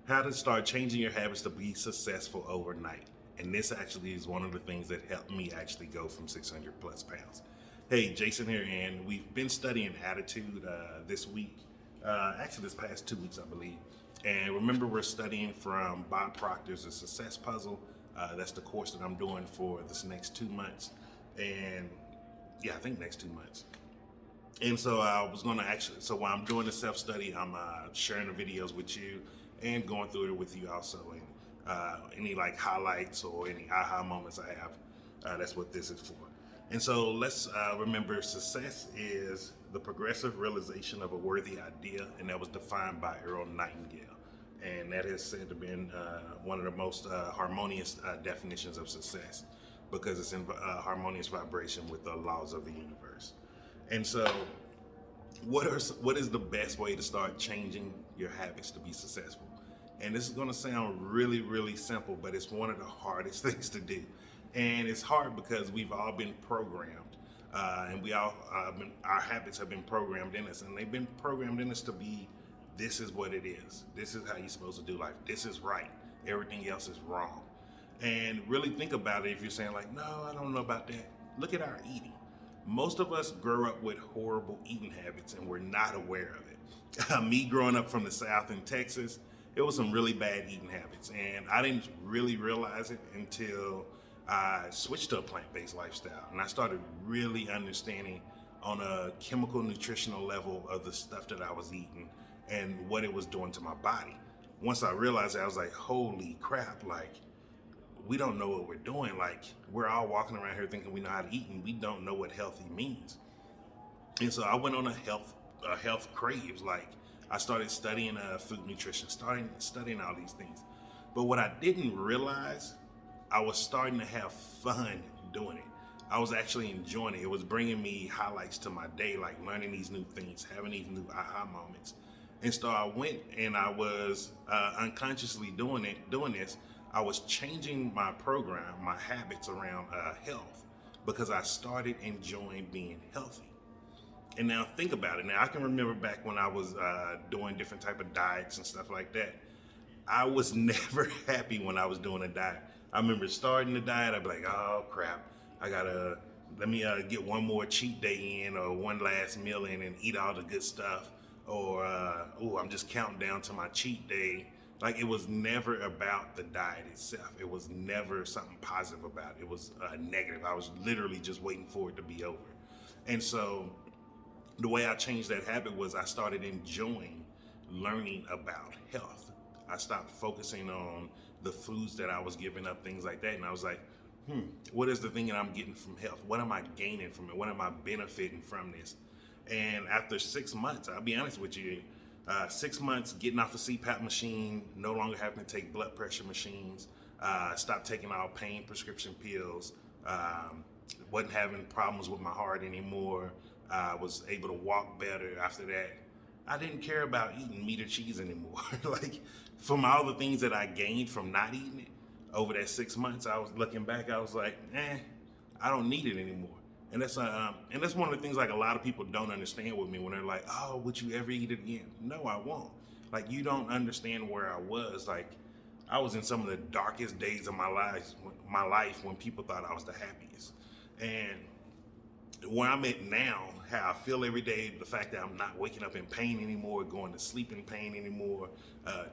how to start changing your habits to be successful overnight. And this actually is one of the things that helped me actually go from 600 plus pounds. Hey, Jason here, and we've been studying attitude this week, actually this past 2 weeks, I believe. And remember, we're studying from Bob Proctor's The Success Puzzle. That's the course that I'm doing for this next 2 months. And yeah, I think next 2 months. And so I was going to actually, so while I'm doing the self-study, I'm sharing the videos with you and going through it with you also. And any like highlights or any aha moments I have, that's what this is for. And so let's remember, success is the progressive realization of a worthy idea, and that was defined by Earl Nightingale. And that is said to have been one of the most harmonious definitions of success, because it's in harmonious vibration with the laws of the universe. And so, what is the best way to start changing your habits to be successful? And this is going to sound really, really simple, but it's one of the hardest things to do. And it's hard because we've all been programmed, and our habits have been programmed in us, and they've been programmed in us to be, this is what it is. This is how you're supposed to do life. This is right. Everything else is wrong. And really think about it. If you're saying like, no, I don't know about that. Look at our eating. Most of us grow up with horrible eating habits and we're not aware of it. Me growing up from the South in Texas, it was some really bad eating habits, and I didn't really realize it until I switched to a plant-based lifestyle, and I started really understanding on a chemical nutritional level of the stuff that I was eating and what it was doing to my body. Once I realized it, I was like, holy crap, like, we don't know what we're doing. Like, we're all walking around here thinking we know how to eat, and we don't know what healthy means. And so I went on a health craves. Like, I started studying food nutrition, studying all these things. But what I didn't realize, I was starting to have fun doing it. I was actually enjoying it. It was bringing me highlights to my day, like learning these new things, having these new aha moments. And so I went and I was unconsciously doing this. I was changing my program, my habits around health, because I started enjoying being healthy. And now think about it. Now I can remember back when I was doing different type of diets and stuff like that. I was never happy when I was doing a diet. I remember starting the diet, I'd be like, oh crap, let me get one more cheat day in, or one last meal in, and eat all the good stuff. Or, I'm just counting down to my cheat day. Like, it was never about the diet itself. It was never something positive about it. It was negative. I was literally just waiting for it to be over. And so the way I changed that habit was I started enjoying learning about health. I stopped focusing on the foods that I was giving up, things like that. And I was like, what is the thing that I'm getting from health? What am I gaining from it? What am I benefiting from this? And after 6 months, I'll be honest with you, 6 months getting off the CPAP machine, no longer having to take blood pressure machines, stopped taking all pain prescription pills, wasn't having problems with my heart anymore, was able to walk better after that. I didn't care about eating meat or cheese anymore. Like, from all the things that I gained from not eating it over that 6 months, I was looking back, I was like, I don't need it anymore. And that's one of the things like a lot of people don't understand with me when they're like, oh, would you ever eat it again? No, I won't. Like, you don't understand where I was. Like, I was in some of the darkest days of my life when people thought I was the happiest. And where I'm at now, how I feel every day, the fact that I'm not waking up in pain anymore, going to sleep in pain anymore,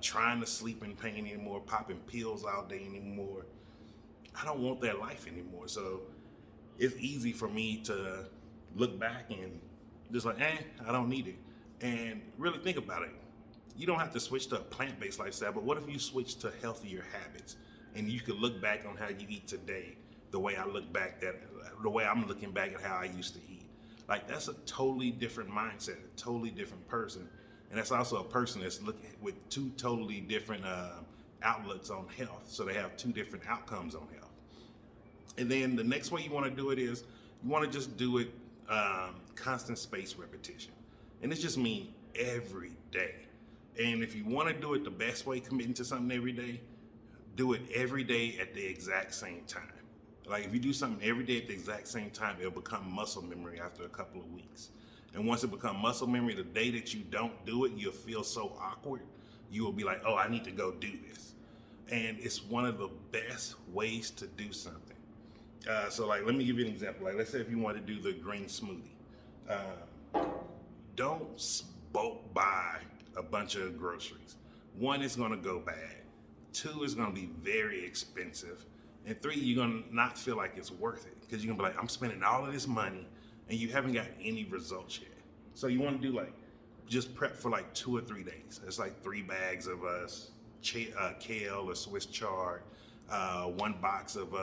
trying to sleep in pain anymore, popping pills all day anymore. I don't want that life anymore. So it's easy for me to look back and just like, I don't need it. And really think about it. You don't have to switch to a plant-based lifestyle, but what if you switch to healthier habits and you could look back on how you eat today the way I'm looking back at how I used to eat. Like, that's a totally different mindset, a totally different person. And that's also a person that's looking with two totally different outlooks on health. So they have two different outcomes on health. And then the next way you want to do it is you want to just do it constant space repetition. And this just means every day. And if you want to do it the best way, committing to something every day, do it every day at the exact same time. Like, if you do something every day at the exact same time, it'll become muscle memory after a couple of weeks. And once it becomes muscle memory, the day that you don't do it, you'll feel so awkward you will be like, oh, I need to go do this. And it's one of the best ways to do something. So like, let me give you an example. Like, let's say if you want to do the green smoothie, don't bulk buy a bunch of groceries. One, is going to go bad. Two, is going to be very expensive. And three, you're going to not feel like it's worth it because you're going to be like, I'm spending all of this money and you haven't got any results yet. So you want to do like, just prep for like 2 or 3 days. It's like 3 bags of kale or Swiss chard, 1 box of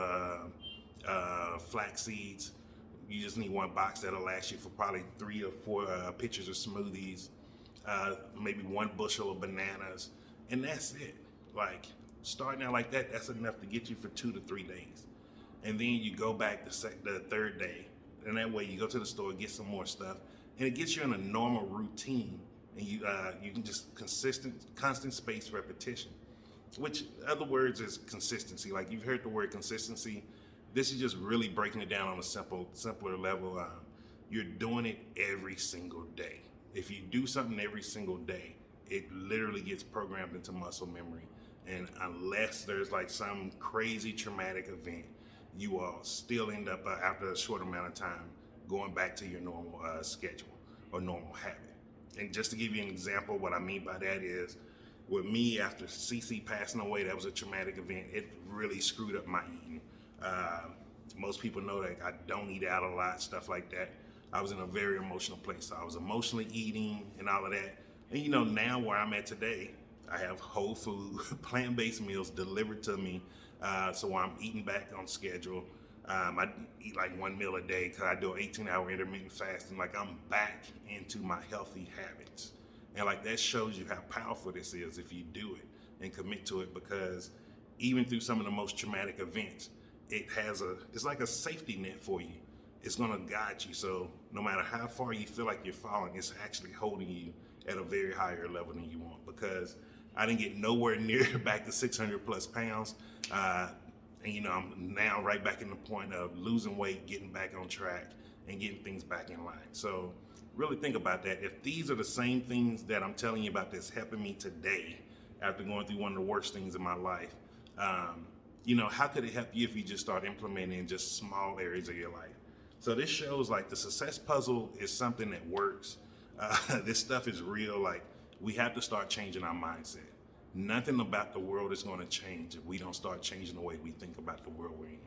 flax seeds. You just need 1 box that'll last you for probably 3 or 4 pitchers of smoothies, maybe 1 bushel of bananas, and that's it. Like, starting out like that, that's enough to get you for 2 to 3 days. And then you go back the third day, and that way you go to the store, get some more stuff, and it gets you in a normal routine, and you can just constant spaced repetition, which in other words is consistency. Like, you've heard the word consistency. This is just really breaking it down on a simpler level. You're doing it every single day. If you do something every single day, it literally gets programmed into muscle memory. And unless there's like some crazy traumatic event, you will still end up after a short amount of time going back to your normal schedule or normal habit. And just to give you an example, what I mean by that is, with me, after CC passing away, that was a traumatic event. It really screwed up my eating. Most people know that I don't eat out a lot, stuff like that. I was in a very emotional place. So I was emotionally eating and all of that. And you know, now where I'm at today, I have whole food, plant-based meals delivered to me. So I'm eating back on schedule. I eat like 1 meal a day because I do an 18-hour intermittent fasting. Like, I'm back into my healthy habits. And like, that shows you how powerful this is if you do it and commit to it, because even through some of the most traumatic events, it's like a safety net for you. It's gonna guide you. So no matter how far you feel like you're falling, it's actually holding you at a very higher level than you want, because I didn't get nowhere near back to 600 plus pounds. And you know, I'm now right back in the point of losing weight, getting back on track, and getting things back in line. So really think about that. If these are the same things that I'm telling you about that's helping me today after going through one of the worst things in my life, you know, how could it help you if you just start implementing in just small areas of your life? So this shows like the success puzzle is something that works. This stuff is real. Like, we have to start changing our mindset. Nothing about the world is going to change if we don't start changing the way we think about the world we're in.